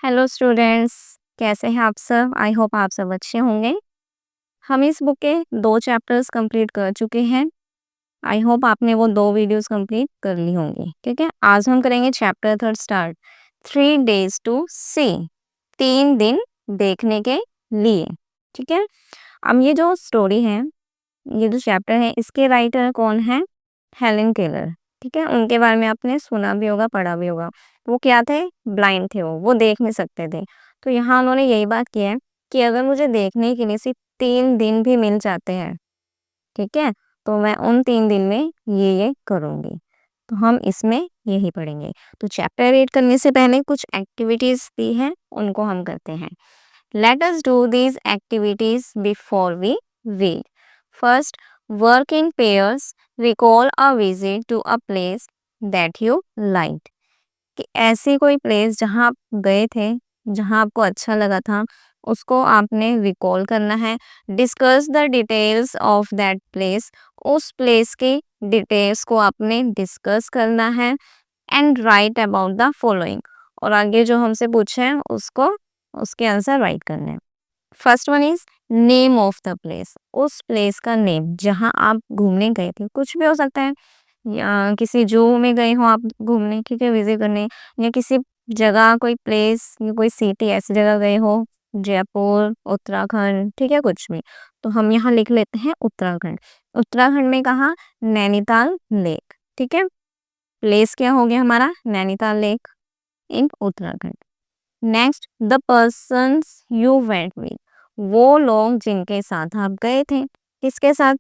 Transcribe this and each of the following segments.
Hello students, कैसे हैं आप सब? आई होप आप सब अच्छे होंगे। हम इस बुक के 2 चैप्टर्स कंप्लीट कर चुके हैं। आई होप आपने वो 2 वीडियोस कंप्लीट कर ली होंगी। ठीक है, आज हम करेंगे चैप्टर 3 स्टार्ट। 3 डेज टू सी, 3 दिन देखने के लिए। ठीक है, अब ये जो स्टोरी है, ये जो चैप्टर है, इसके राइटर कौन है? Helen Keller. ठीक है, उनके बारे में आपने सुना भी होगा, पढ़ा भी होगा। वो क्या थे? ब्लाइंड थे, वो देख नहीं सकते थे। तो यहाँ उन्होंने यही बात की है कि अगर मुझे देखने के लिए सिर्फ 3 दिन भी मिल जाते हैं, ठीक है, तो मैं उन 3 दिन में ये करूँगी। तो हम इसमें यही पढ़ेंगे। तो चैप्टर रीड करने से पहले कुछ एक्टिविटीज दी हैं, उनको हम करते हैं। Let us do these activities before we read. First, work in pairs. Recall a visit to a place that you liked. कि ऐसी कोई प्लेस जहाँ आप गए थे, जहाँ आपको अच्छा लगा था, उसको आपने रिकॉल करना है। Discuss the details of that place. उस प्लेस के डिटेल्स को आपने डिस्कस करना है। And right about the following. और आगे जो हमसे पूछे हैं उसको उसके आंसर राइट करने हैं। First one is name of the place. उस प्लेस का नेम, जहाँ आप घूमने गए थे, कुछ भी हो सकता है, या किसी जू में गए हो आप घूमने, ठीक है, विजिट करने, या किसी जगह, कोई प्लेस या कोई सिटी, ऐसी जगह गए हो, जयपुर, उत्तराखंड, ठीक है, कुछ भी। तो हम यहाँ लिख लेते हैं उत्तराखंड। उत्तराखंड में कहाँ? नैनीताल लेक। ठीक है, प्लेस क्या हो गया हमारा? Nainital lake in Uttarakhand. Next, the persons you went with. वो लोग जिनके साथ आप गए थे। किसके साथ?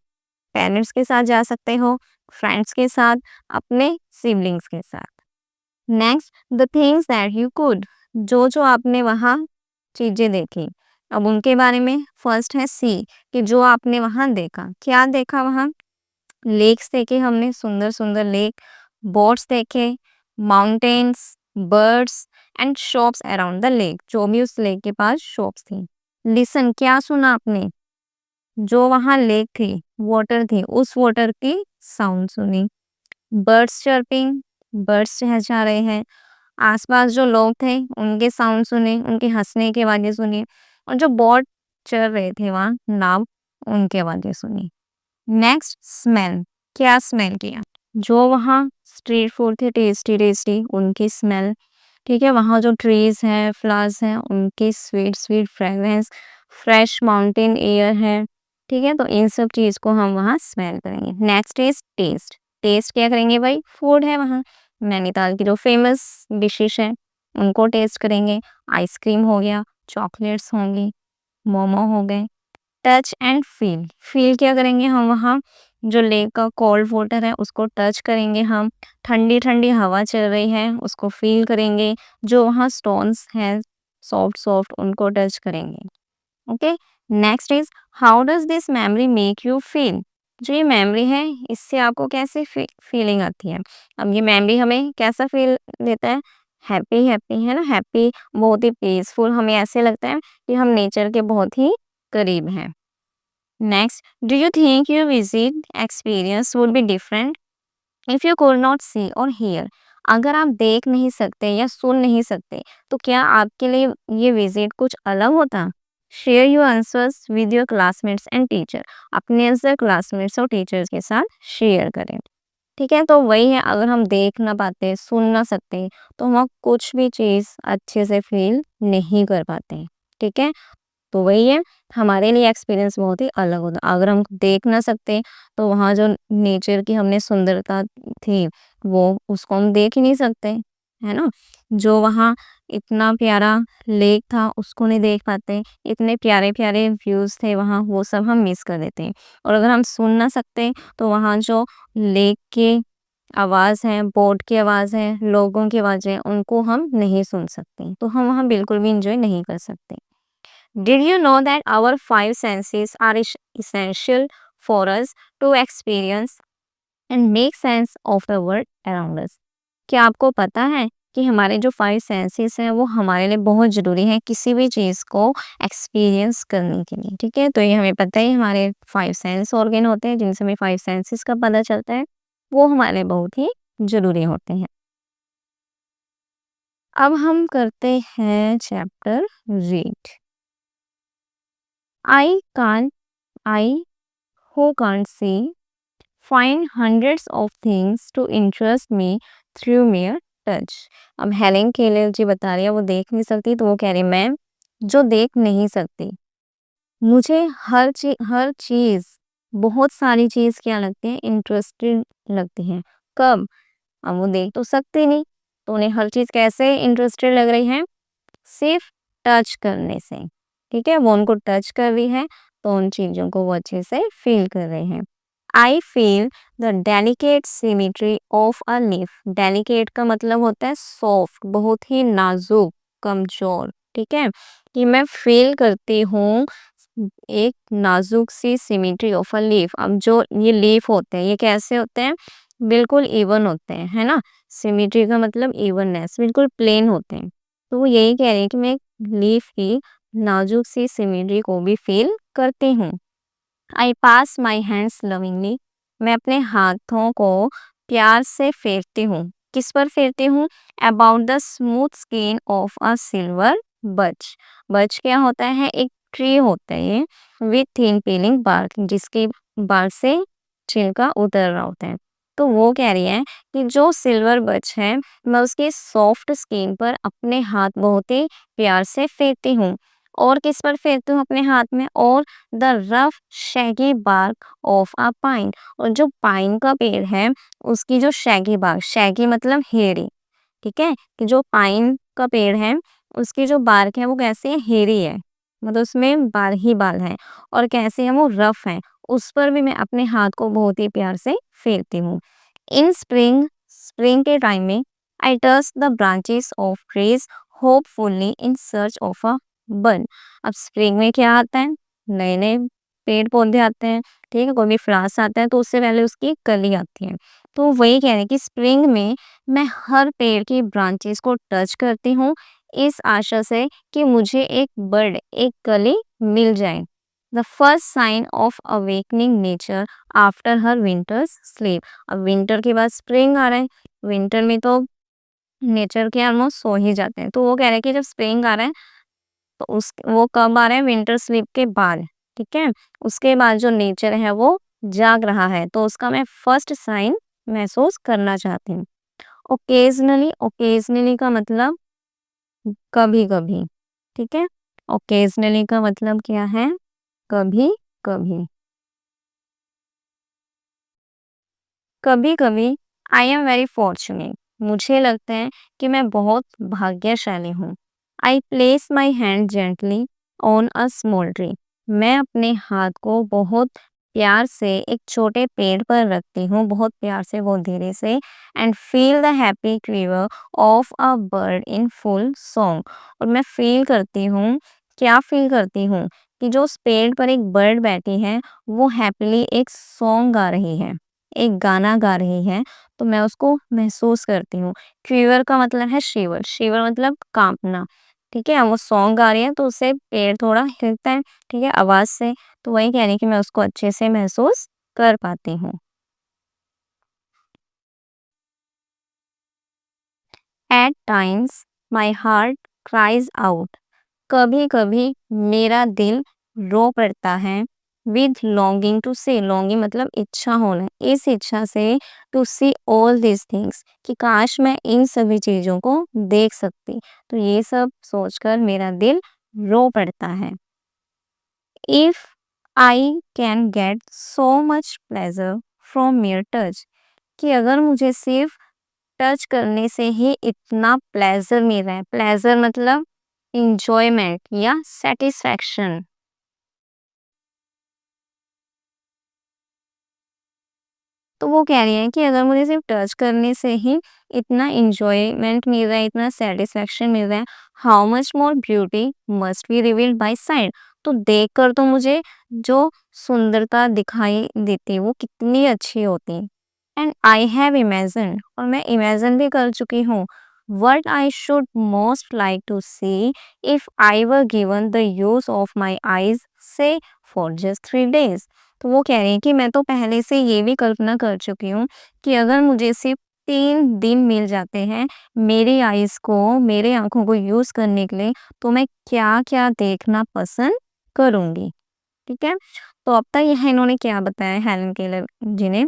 पेरेंट्स के साथ जा सकते हो, फ्रेंड्स के साथ, अपने सिबलिंग्स के साथ। Next, the things that you could. जो जो आपने वहाँ चीजें देखी, अब उनके बारे में। फर्स्ट है सी, कि जो आपने वहाँ देखा। क्या देखा वहाँ? लेक्स देखे हमने, सुंदर सुंदर लेक। बोट्स देखे, mountains, birds and shops around the lake. जो भी उस लेक के पास शॉप्स थी। लिसन, क्या सुना आपने? जो वहां लेक थी, वाटर थी, उस वाटर की साउंड सुनी। बर्ड्स चर्पिंग, बर्ड्स चहचहा रहे हैं। आसपास जो लोग थे उनके साउंड सुने, उनके हंसने की आवाजें सुनी। और जो बोट चल रहे थे वहां, नाव, उनकी आवाजें सुनी। Next, smell. क्या स्मेल किया? जो वहाँ स्ट्रीट फूड थे, टेस्टी टेस्टी, उनकी स्मेल। ठीक है, वहाँ जो ट्रीज हैं, फ्लावर्स हैं, उनकी sweet sweet fragrance. Fresh mountain air है। ठीक है, तो इन सब चीज को हम वहाँ स्मेल करेंगे। Next is test. टेस्ट क्या करेंगे भाई? फूड है वहाँ, नैनीताल की जो फेमस डिशेस है उनको टेस्ट करेंगे। आइसक्रीम हो गया, चॉकलेट्स होंगी, मोमो हो गए। Touch and feel. फील क्या करेंगे हम वहाँ? जो लेक का कोल्ड वाटर है उसको टच करेंगे हम। ठंडी ठंडी हवा चल रही है उसको फील करेंगे। जो वहाँ स्टोन्स हैं सॉफ्ट सॉफ्ट, उनको टच करेंगे। Okay, next is how does this memory make you feel. जो ये मेमोरी है इससे आपको कैसे फीलिंग आती है? अब ये मेमोरी हमें कैसा फील देता है? हैप्पी, हैप्पी है ना, हैप्पी, बहुत ही पीसफुल। हमें ऐसे लगता है कि हम नेचर के बहुत ही करीब हैं। Next, do you think your visit experience would be different if you could not see or hear? अगर आप देख नहीं सकते या सुन नहीं सकते, तो क्या आपके लिए ये विजिट कुछ अलग होता? Share your answers with your classmates and teacher. अपने आंसर क्लासमेट्स और टीचर्स के साथ शेयर करें। ठीक है, तो वही है, अगर हम देख ना पाते, सुन ना सकते, तो हम कुछ भी चीज़ अच्छे से फील नहीं कर पाते। ठीक है, तो वही है, हमारे लिए एक्सपीरियंस बहुत ही अलग होता। अगर हम देख ना सकते, तो वहाँ जो नेचर की हमने सुंदरता थी, वो उसको हम देख ही नहीं सकते, है ना? जो वहाँ इतना प्यारा लेक था उसको नहीं देख पाते। इतने प्यारे प्यारे व्यूज थे वहाँ, वो सब हम मिस कर देते हैं। और अगर हम सुन ना सकते, तो वहाँ जो लेक की आवाज़ है, बोट की आवाज़ है, लोगों की आवाज़ें, उनको हम नहीं सुन सकते। तो हम वहाँ बिल्कुल भी इंजॉय नहीं कर सकते। Did you know that our 5 senses are essential for us to experience and make sense of the world around us? क्या आपको पता है कि हमारे जो 5 सेंसेस हैं वो हमारे लिए बहुत ज़रूरी है किसी भी चीज़ को एक्सपीरियंस करने के लिए? ठीक है, तो ये हमें पता ही, हमारे 5 सेंस ऑर्गन होते हैं जिनसे हमें 5 सेंसेस का पता चलता है। वो हमारे लिए बहुत ही ज़रूरी होते हैं। अब हम करते हैं chapter read. I can I who can't see find hundreds of things to interest me through mere touch। अब हेलेन केलर जी बता रही है वो देख नहीं सकती, तो वो कह रही मैं जो देख नहीं सकती, मुझे हर चीज, बहुत सारी चीज क्या लगती है, इंटरेस्टिंग लगती है। कब? अब वो देख तो सकती नहीं, तो उन्हें हर चीज कैसे इंटरेस्टेड लग रही है, सिर्फ टच करने से। ठीक है, वो उनको टच कर रही है तो उन चीजों को वो अच्छे से फील कर रहे हैं। I feel the delicate symmetry of a leaf. Delicate का मतलब होता है सॉफ्ट, बहुत ही नाजुक, कमजोर। ठीक है, कि मैं फील करती हूँ एक नाजुक सी सिमेट्री ऑफ अ लीफ। अब जो ये लीफ होते हैं ये कैसे होते हैं, बिल्कुल इवन होते हैं, है ना। सिमेट्री का मतलब इवननेस, बिल्कुल प्लेन होते हैं। तो वो यही कह रही है कि मैं लीफ की नाजुक सी सिमेट्री को भी फील करती हूँ। आई पास माई हैंड्स लविंगली। मैं अपने हाथों को प्यार से फेरती हूँ। किस पर फेरती हूँ? About the smooth skin of a silver बच। बच क्या होता है? एक ट्री होता है ये, विथ थिन पीलिंग बार्क, जिसके बार्क से छिलका उतर रहा होता है। तो वो कह रही है कि जो सिल्वर बच है, मैं उसकी सॉफ्ट स्किन पर अपने हाथ बहुत ही प्यार से फेरती हूँ। और किस पर फेरती हूँ अपने हाथ में? और the rough shaggy bark of a pine. और जो पाइन का पेड़ है उसकी जो शैगी बार्क, शैगी मतलब हेरी। ठीक है, कि जो पाइन का पेड़ है उसकी जो बार्क है वो कैसी है, हेरी है, मतलब उसमें बाल ही बाल है, और कैसे है वो, रफ है। उस पर भी मैं अपने हाथ को बहुत ही प्यार से फेरती हूँ। इन स्प्रिंग, स्प्रिंग के टाइम में I touch the branches of trees hopefully in search of a बन। अब स्प्रिंग में क्या आता है, नए नए पेड़ पौधे आते हैं। ठीक है, कोई भी फ्लावर्स आता है तो उससे पहले उसकी कली आती है। तो वही कह रहे हैं कि स्प्रिंग में मैं हर पेड़ की ब्रांचेस को टच करती हूँ, इस आशा से कि मुझे एक बर्ड, एक कली मिल जाए। The first sign of awakening nature after her winter's sleep. अब विंटर के बाद स्प्रिंग आ रहा है, विंटर में तो नेचर के ऑलमोस्ट सो ही जाते हैं। तो वो कह रहे हैं कि जब स्प्रिंग आ रहा है तो उस वो कब आ रहा है, विंटर स्लीप के बाद। ठीक है, उसके बाद जो नेचर है वो जाग रहा है, तो उसका मैं फर्स्ट साइन महसूस करना चाहती हूँ। ओकेजनली, ओकेजनली का मतलब कभी कभी। ठीक है, ओकेजनली का मतलब क्या है, कभी कभी। कभी कभी आई एम वेरी फॉर्चुनेट। मुझे लगता है कि मैं बहुत भाग्यशाली हूँ। I place my hand gently on a small tree. मैं अपने हाथ को बहुत प्यार से एक छोटे पेड़ पर रखती हूँ, बहुत प्यार से, बहुत धीरे से। And feel the happy quiver of a bird in full song. और मैं फील करती हूँ, क्या फील करती हूँ, कि जो उस पेड़ पर एक बर्ड बैठी है वो हैप्पीली एक सॉन्ग गा रही है, एक गाना गा रही है। तो मैं उसको महसूस करती हूँ। क्वीवर का मतलब है शिवर, शिवर मतलब कांपना। ठीक है, वो सॉन्ग गा रही है तो उससे पेड़ थोड़ा हिलता है, ठीक है, आवाज से। तो वही कह रही कि मैं उसको अच्छे से महसूस कर पाती हूँ। At times my heart cries out. कभी कभी मेरा दिल रो पड़ता है। With longing to see, longing मतलब इच्छा होना, इस इच्छा से, to see all this things, कि काश मैं इन सभी चीजों को देख सकती। तो ये सब सोचकर मेरा दिल रो पड़ता है। If I can get so much pleasure from mayor touch, कि अगर मुझे सिर्फ टच करने से ही इतना प्लेजर मिल रहा है, प्लेजर मतलब इंजॉयमेंट या सेटिस्फैक्शन। तो वो कह रही है कि अगर मुझे सिर्फ टच करने से ही इतना इंजॉयमेंट मिल रहा है, इतना सेटिस्फैक्शन मिल रहा है, how much more beauty must be revealed by side. तो देखकर तो मुझे जो सुंदरता दिखाई देती है वो कितनी अच्छी होती। एंड आई हैव इमेजिन, और मैं इमेजिन भी कर चुकी हूँ, what I should most like to see if I were given the use of my eyes, say for just 3 days। तो वो कह रही है कि मैं तो पहले से ये भी कल्पना कर चुकी हूँ कि अगर मुझे सिर्फ 3 दिन मिल जाते हैं मेरी आइज़ को, मेरे आँखों को यूज़ करने के लिए, तो मैं क्या-क्या देखना पसंद करूँगी, ठीक है? तो अब तक यहाँ इन्होंने क्या बताया हेलेन केलर जी ने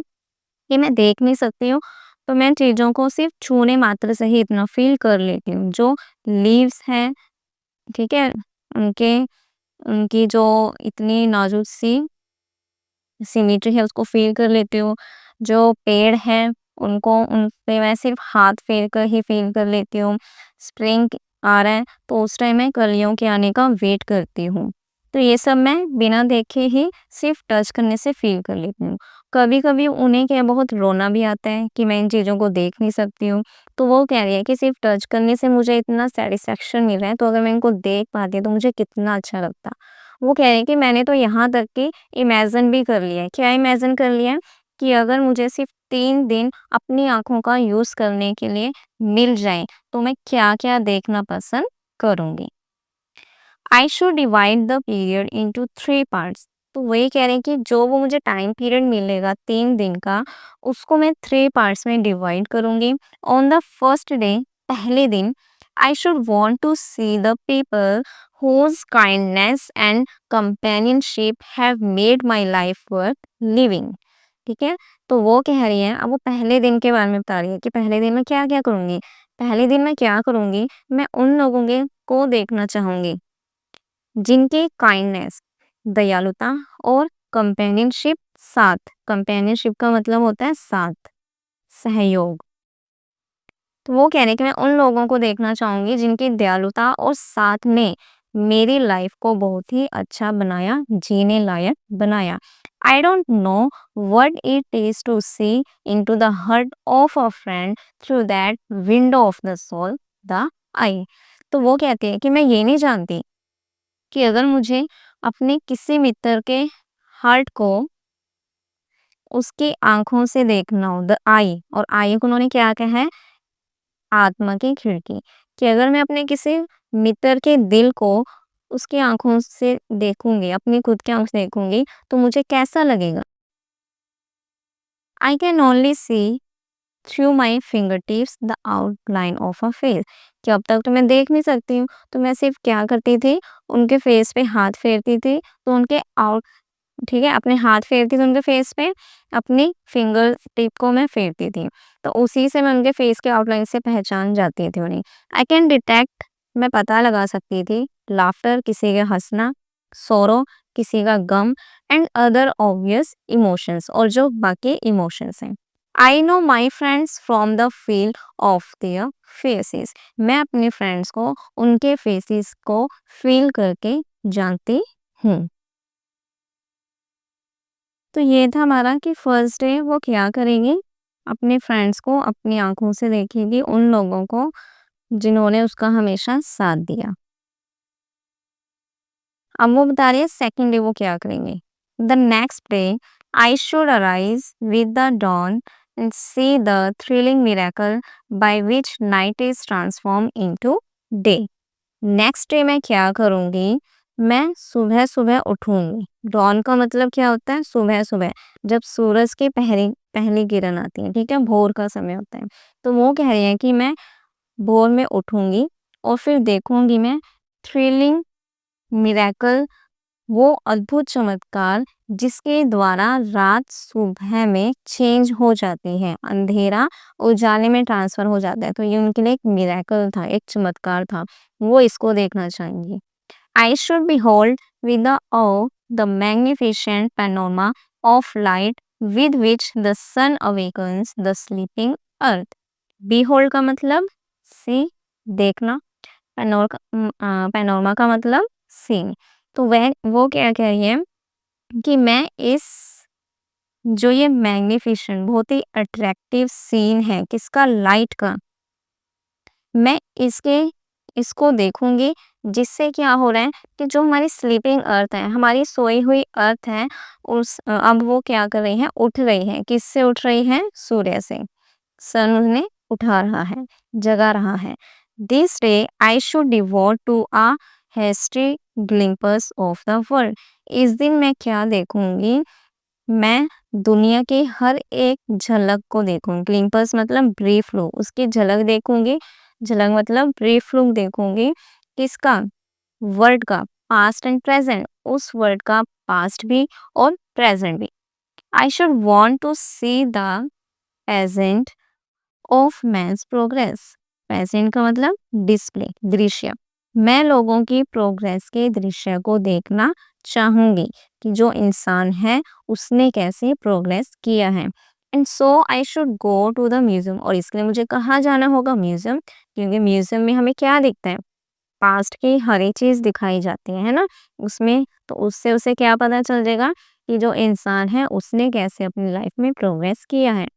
कि मैं देख नहीं सकती हूँ, तो मैं चीज़ों को सिर्फ़ छूने मात्र से ही इतना फ़ील कर लेती हूँ। जो लीव्स हैं, ठीक है? उनके उनकी जो इतनी नाज़ुक-सी सिमेट्री है उसको फ़ील कर लेती हूँ। जो पेड़ हैं उनको उन पे मैं सिर्फ़ हाथ फेर कर ही फ़ील कर लेती हूँ। स्प्रिंग आ रहा है तो उस टाइम मैं कलियों के आने का वेट करती हूँ। तो ये सब मैं बिना देखे ही सिर्फ़ टच करने से फ़ील कर लेती हूँ। कभी-कभी उन्हें क्या बहुत रोना भी आता है कि मैं इन चीज़ों को देख नहीं सकती हूँ। तो वो कह रही है कि सिर्फ़ टच करने से मुझे इतना सैटिस्फैक्शन मिल रहा है तो अगर मैं इनको देख पाती तो मुझे कितना अच्छा लगता। वो कह रही है कि मैंने तो यहाँ तक कि इमेजिन भी कर लिया है। क्या इमेजिन कर लिया है? कि अगर मुझे सिर्फ़ 3 दिन अपनी आँखों का यूज़ करने के लिए मिल जाएँ, तो मैं क्या-क्या देखना पसंद करूँगी। I should divide the period into 3 parts. तो वही कह रहे हैं कि जो वो मुझे टाइम पीरियड मिलेगा 3 दिन का, उसको मैं 3 पार्ट्स में डिवाइड करूँगी। ऑन द फर्स्ट डे, पहले दिन, I should want to see the people whose kindness and companionship have made my life worth living। ठीक है? तो वो कह रही है, अब वो पहले दिन के बारे में बता रही है कि पहले दिन मैं क्या-क्या करूँगी। पहले दिन मैं क्या करूँगी, मैं उन लोगों के को देखना चाहूँगी जिनके काइंडनेस, दयालुता और कंपेनियनशिप साथ, कंपेनियनशिप का मतलब होता है साथ, सहयोग। तो वो कह रहे हैं कि मैं उन लोगों को देखना चाहूँगी जिनकी दयालुता और साथ में मेरी लाइफ को बहुत ही अच्छा बनाया, जीने लायक बनाया। I don't know what it is to see into the heart of a friend through that window of the soul, the eye. तो वो कहती है कि मैं ये नहीं जानती कि अगर मुझे अपने किसी मित्र के हार्ट को उसकी आँखों से देखना हो, द आई, और आई को उन्होंने क्या कहा है? आत्मा की खिड़की। कि अगर मैं अपने किसी मित्र के दिल को उसकी आँखों से देखूँगी, अपनी खुद की आँख से देखूँगी, तो मुझे कैसा लगेगा? I can only see through my finger tips the outline of a face. कि अब तक तो मैं देख नहीं सकती हूँ, तो मैं सिर्फ क्या करती थी, उनके फेस पे हाथ फेरती थी, तो उनके आउट, ठीक है, अपने हाथ फेरती थी उनके फेस पे, अपनी फिंगर टिप को मैं फेरती थी। तो उसी से मैं उनके फेस के आउटलाइन से पहचान जाती थी उन्हें। आई कैन डिटेक्ट, मैं पता लगा सकती थी, लाफ्टर किसी का हँसना, सोरो किसी का गम, एंड अदर ऑब्वियस इमोशंस, और जो बाकी इमोशंस हैं। I know my friends from the feel of their faces. मैं अपने फ्रेंड्स को उनके फेसेस को फील करके जानती हूँ। तो ये था हमारा कि फर्स्ट डे वो क्या करेगी, अपने फ्रेंड्स को अपनी आंखों से देखेगी, उन लोगों को जिन्होंने उसका हमेशा साथ दिया। अब वो बता रही है सेकंड डे वो क्या करेंगे। The next day I should arise with the dawn and see the thrilling miracle by which night is transform into day. Next day मैं क्या करूँगी, मैं सुबह-सुबह उठूँगी। डॉन का मतलब क्या होता है? सुबह-सुबह, जब सूरज की पहली पहली किरण आती है, ठीक है? भोर का समय होता है। तो वो कह रही हैं कि मैं भोर में उठूँगी और फिर देखूँगी मैं थ्रिलिंग मिरेकल, वो अद्भुत चमत्कार जिसके द्वारा रात सुबह में चेंज हो जाती है, अंधेरा उजाले में ट्रांसफ़र हो जाता है। तो ये उनके लिए एक मिरेकल था, एक चमत्कार था। वो इसको देखना चाहेंगी। I should behold with the awe the magnificent panorama of light with which the sun awakens the sleeping earth। Behold का मतलब see, देखना। पैनोरमा का मतलब सीन। तो वह वो क्या कह रही है कि मैं इस, जो ये मैग्निफिसेंट बहुत ही अट्रैक्टिव सीन है किसका, लाइट का, मैं इसको देखूंगी, जिससे क्या हो रहा है कि जो हमारी स्लीपिंग अर्थ है, हमारी सोई हुई अर्थ है, अब वो क्या कर रही है, उठ रही है। किससे उठ रही है? सूर्य से। सन उन्हें उठा रहा है, जगा रहा है। This day I should devote to a history glimpse of the world. इस दिन मैं क्या देखूंगी, मैं दुनिया की हर एक झलक को देखूँगी। ग्लिम्पस मतलब ब्रीफ लुक, उसकी झलक देखूँगी। झलक मतलब ब्रीफ लुक देखूँगी। किसका? वर्ल्ड का, पास्ट एंड प्रेजेंट। उस वर्ल्ड का पास्ट भी और प्रेजेंट भी। I should want to see the pageant of man's progress. Present का मतलब डिस्प्ले, दृश्य। मैं लोगों की प्रोग्रेस के दृश्य को देखना चाहूंगी कि जो इंसान है उसने कैसे प्रोग्रेस किया है। And so I should go to the museum. और इसके लिए मुझे कहाँ जाना होगा? म्यूजियम। क्योंकि म्यूजियम में हमें क्या दिखता है? पास्ट की हर एक चीज दिखाई जाती है ना उसमें। तो उससे उसे क्या पता चल जाएगा कि जो इंसान है उसने कैसे अपनी लाइफ में प्रोग्रेस किया है।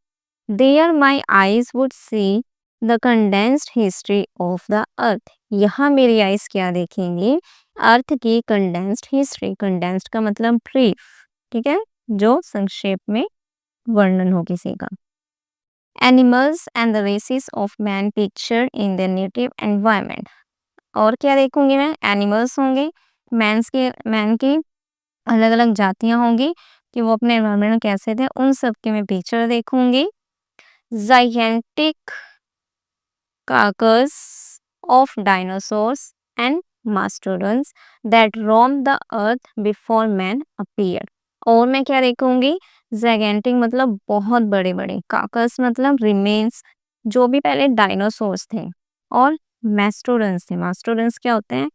There my eyes would see the condensed history of the earth. यहाँ मेरी आइज क्या देखेंगी? अर्थ की कंडेंस्ड हिस्ट्री। कंडेंस्ड का मतलब ब्रीफ, ठीक है, जो संक्षेप में वर्णन हो किसी का। Animals and the races of man picture in the native environment. और क्या देखूंगी मैं? एनिमल्स होंगे, मैन की अलग अलग जातियां होंगी कि वो अपने एनवायरमेंट में कैसे थे, उन सब के मैं पिक्चर देखूंगी। gigantic carcass of dinosaurs and mastodons that roamed the earth before man appeared. और मैं क्या देखूंगी? gigantic मतलब बहुत बड़े बड़े, carcass मतलब remains, जो भी पहले डायनासोर्स थे, और mastodons थे। mastodons क्या होते हैं?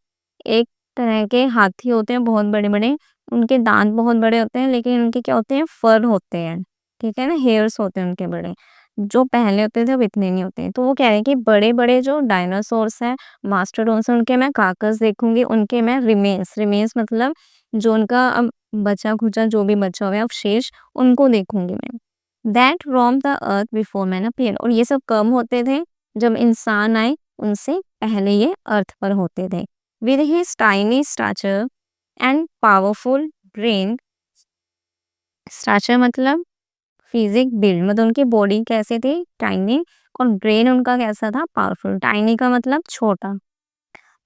एक तरह के हाथी होते हैं बहुत बड़े बड़े। उनके दांत बहुत बड़े होते हैं, लेकिन उनके क्या होते हैं? फर होते हैं, ठीक है ना, हेयर्स होते हैं उनके बड़े। जो पहले होते थे अब इतने नहीं होते। तो वो कह रहे हैं कि बड़े बड़े जो डायनासोर्स हैं, मास्टोडोन्स हैं, उनके मैं कार्कस देखूंगी, उनके मैं रिमेन्स, रिमेन्स मतलब जो उनका अब बचा खुचा जो भी बचा हुआ है अवशेष, उनको देखूंगी मैं। That Rome the earth before man appear. और ये सब कम होते थे जब इंसान आए, उनसे पहले ये अर्थ पर होते थे। With his tiny stature and powerful brain. Stature मतलब फिजिक, बिल्ड मतलब उनकी बॉडी कैसे थी? टाइनी। और ब्रेन उनका कैसा था? पावरफुल। टाइनी का मतलब छोटा।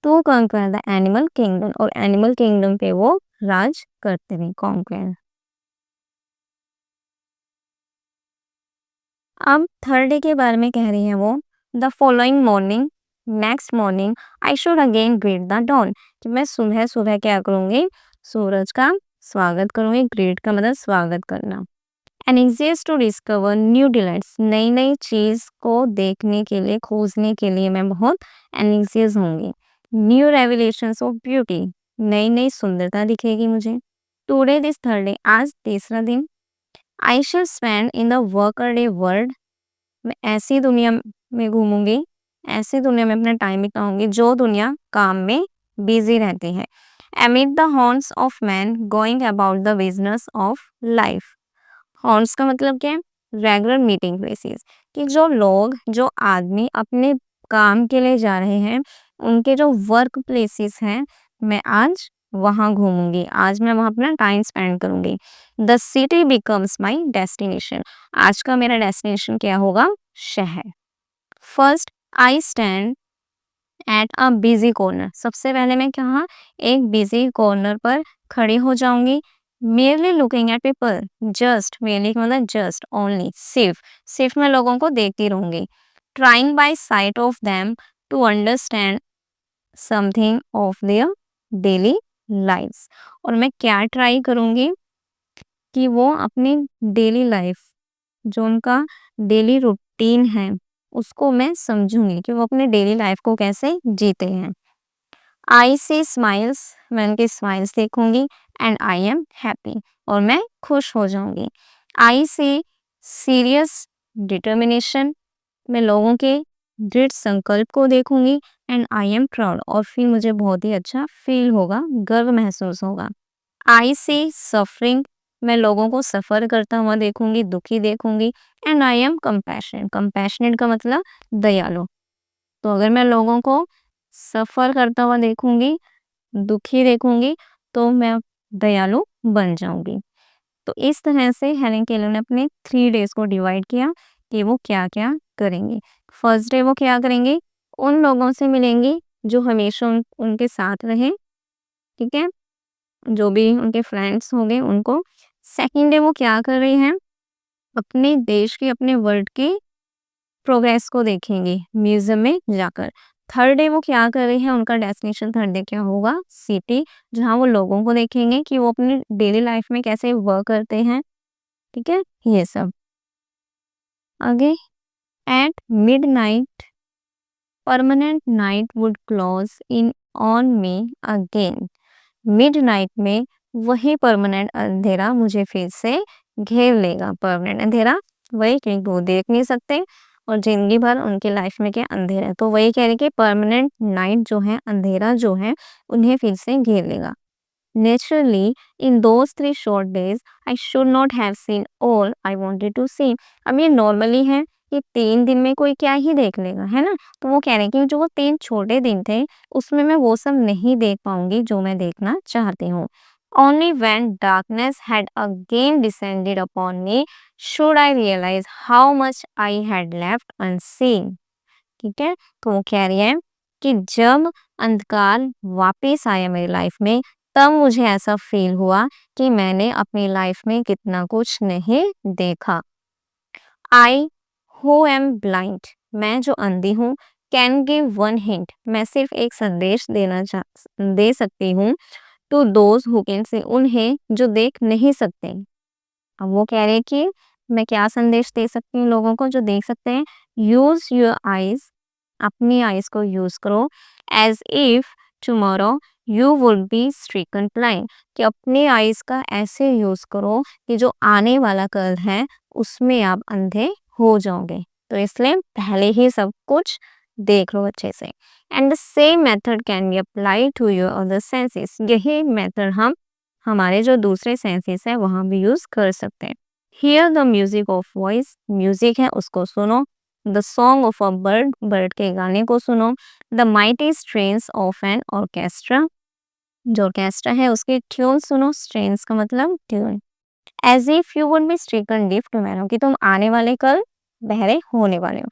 तो कॉन्क्वेर द एनिमल किंगडम। और एनिमल किंगडम पे वो राज करते थे, कॉन्क्वेर। अब थर्ड डे के बारे में कह रही है वो। The following morning, next morning, I should again greet the dawn. कि मैं सुबह सुबह क्या करूंगी? सूरज का स्वागत करूंगी। ग्रीट का मतलब स्वागत करना। Anxious to discover new delights. नई नई चीज को देखने के लिए, खोजने के लिए मैं बहुत एनेक्सियस होंगी। New revelations of beauty. नई नई सुंदरता दिखेगी मुझे। टुडे दिस थर्ड डे, आज तीसरा दिन। I shall spend in the work day world. मैं ऐसी दुनिया में घूमूंगी, ऐसी दुनिया में अपना टाइम बिताऊंगी जो दुनिया काम में बिजी रहती है। एमिड the horns of man going about the business of life. Horns का मतलब क्या है? Regular meeting places. कि जो लोग, जो आदमी अपने काम के लिए जा रहे हैं, उनके जो वर्क प्लेसेस हैं, मैं आज वहां घूमूंगी। आज मैं वहां अपना टाइम स्पेंड करूंगी। The city becomes my destination. आज का मेरा डेस्टिनेशन क्या होगा? शहर। First I stand at a busy corner. सबसे पहले मैं कहाँ? एक बिजी कॉर्नर पर खड़ी हो जाऊंगी। merely looking at people. Just, merely का मतलब जस्ट, ओनली, सिर्फ। सिर्फ मैं लोगों को देखती रहूंगी। Trying by sight of them to understand something of their daily lifes. और मैं क्या ट्राई करूंगी? कि वो अपनी डेली लाइफ, जो उनका डेली रूटीन है, उसको मैं समझूंगी कि वो अपने डेली लाइफ को कैसे जीते हैं। आई सी स्माइल्स। मैं उनकी स्माइल्स देखूंगी। And I am happy. और मैं खुश हो जाऊंगी। आई सी सीरियस डिटर्मिनेशन। मैं लोगों के दृढ़ संकल्प को देखूंगी। And I am proud. और फिर मुझे बहुत ही अच्छा फील होगा, गर्व महसूस होगा। आई सी सफरिंग। मैं लोगों को सफ़र करता हुआ देखूंगी, दुखी देखूंगी। And I am compassionate. Compassionate का मतलब दयालु। तो अगर मैं लोगों को सफ़र करता हुआ देखूंगी, दुखी देखूंगी, तो मैं दयालु बन जाऊंगी। तो इस तरह से हेलेन केलर ने अपने 3 डेज को डिवाइड किया कि वो क्या क्या करेंगे। फर्स्ट डे वो क्या करेंगे? उन लोगों से मिलेंगी जो हमेशा उनके साथ रहे, ठीक है, जो भी उनके फ्रेंड्स होंगे उनको। सेकंड डे वो क्या कर रही हैं, अपने देश की, अपने वर्ल्ड की प्रोग्रेस को देखेंगी म्यूजियम में जाकर। थर्ड डे वो क्या कर रही है, उनका डेस्टिनेशन थर्ड डे क्या होगा, सिटी, जहाँ वो लोगों को देखेंगे कि वो अपनी डेली लाइफ में कैसे वर्क करते हैं। ठीक है, ये सब। आगे, at midnight permanent night would close in on me again. Midnight में वही परमानेंट अंधेरा मुझे फिर से घेर लेगा। परमानेंट अंधेरा वही, क्योंकि वो देख नहीं सकते और जिंदगी भर उनके लाइफ में क्या अंधेरा है, तो वही कह रहे कि परमानेंट नाइट जो है, अंधेरा जो है, उन्हें फिर से घेर लेगा। Naturally, in those 3 short days, I should not have seen all I wanted to see. अब ये नॉर्मली है कि 3 दिन में कोई क्या ही देख लेगा, है ना। तो वो कह रहे हैं कि जो वो 3 छोटे दिन थे, उसमें मैं वो सब नहीं देख पाऊंगी जो मैं देखना चाहती हूँ। Only when darkness had again descended upon me should I realize how much I had left unseen. ठीक है, तो वो कह रही है कि जब अंधकार वापस आया मेरी लाइफ में, तब मुझे ऐसा फील हुआ कि मैंने अपनी लाइफ में कितना कुछ नहीं देखा। आई हु एम ब्लाइंड, मैं जो अंधी हूँ, कैन गिव वन हिंट, मैं सिर्फ एक संदेश दे सकती हूँ, to those who can see, उन्हें जो देख नहीं सकते। अब वो कह रहे हैं कि मैं क्या संदेश दे सकती हूँ लोगों को जो देख सकते हैं। यूज योर आईज, अपनी आईज को यूज करो, as if tomorrow you would be stricken blind, कि अपनी आईज का ऐसे यूज करो कि जो आने वाला कल है उसमें आप अंधे हो जाओगे, तो इसलिए पहले ही सब कुछ देख लो अच्छे से। And the same method can be apply to your other senses, यही मेथड हम हमारे जो दूसरे सेंसेस है वहां भी यूज कर सकते हैं। Hear the music of voice, music है उसको सुनो। The song of a bird, bird के गाने को सुनो। The mighty strains of an orchestra, जो ऑर्केस्ट्रा है उसकी ट्यून सुनो। स्ट्रेन्स का मतलब tune. As if you would be stricken deaf tomorrow, कि तुम आने वाले कल बहरे होने वाले हो।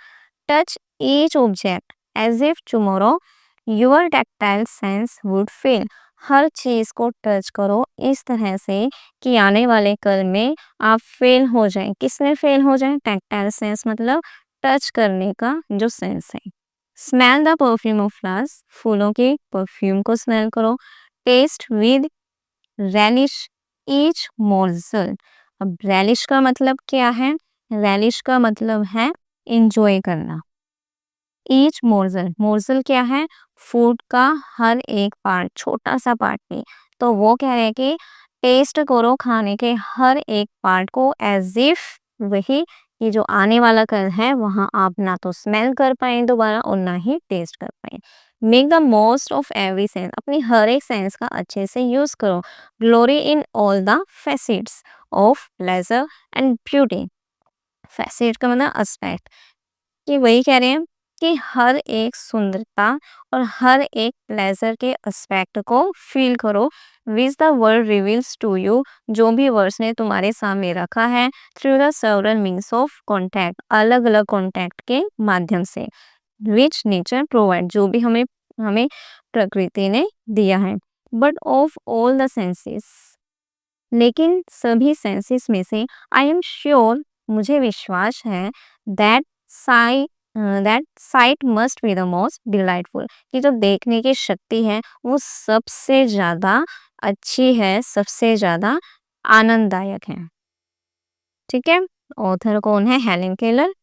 Touch each object as if tomorrow your tactile sense would fail, हर चीज को टच करो इस तरह से कि आने वाले कल में आप फेल हो जाएं। किसमें फेल हो जाएं? टैक्टाइल सेंस मतलब टच करने का जो सेंस है। Smell the perfume of flowers, फूलों के परफ्यूम को स्मेल करो। Taste with relish each morsel, अब रेलिश का मतलब क्या है? रेलिश का मतलब है इंजॉय करना। ईच मोर्सल, मोर्सल क्या है? फूड का हर एक पार्ट, छोटा सा पार्ट भी। तो वो कह रहे हैं कि टेस्ट करो खाने के हर एक पार्ट को, एज इफ वही कि जो आने वाला कल है वहां आप ना तो स्मेल कर पाए दोबारा और ना ही टेस्ट कर पाए। Make the most of every sense, अपनी हर एक सेंस का अच्छे से यूज करो। Glory in all the facets of pleasure and beauty, facet का मतलब एस्पेक्ट, कि वही कह रहे हैं कि हर एक सुंदरता और हर एक प्लेजर के एस्पेक्ट को फील करो। Which the world reveals to you, जो भी वर्ड्स ने तुम्हारे सामने रखा है, through the several means of contact, अलग अलग कॉन्टैक्ट के माध्यम से। विच नेचर प्रोवाइड, जो भी हमें हमें प्रकृति ने दिया है। But of all the senses, लेकिन सभी सेंसेस में से, आई एम श्योर, मुझे विश्वास है, that site site must be the most delightful, कि जो देखने की शक्ति है वो सबसे ज्यादा अच्छी है, सबसे ज्यादा आनंददायक है। ठीक है, ऑथर कौन है? Helen Keller.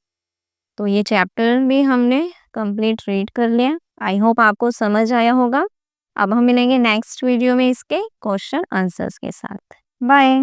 तो ये चैप्टर भी हमने कंप्लीट रीड कर लिया। आई होप आपको समझ आया होगा। अब हम मिलेंगे नेक्स्ट वीडियो में इसके क्वेश्चन आंसर्स के साथ। बाय।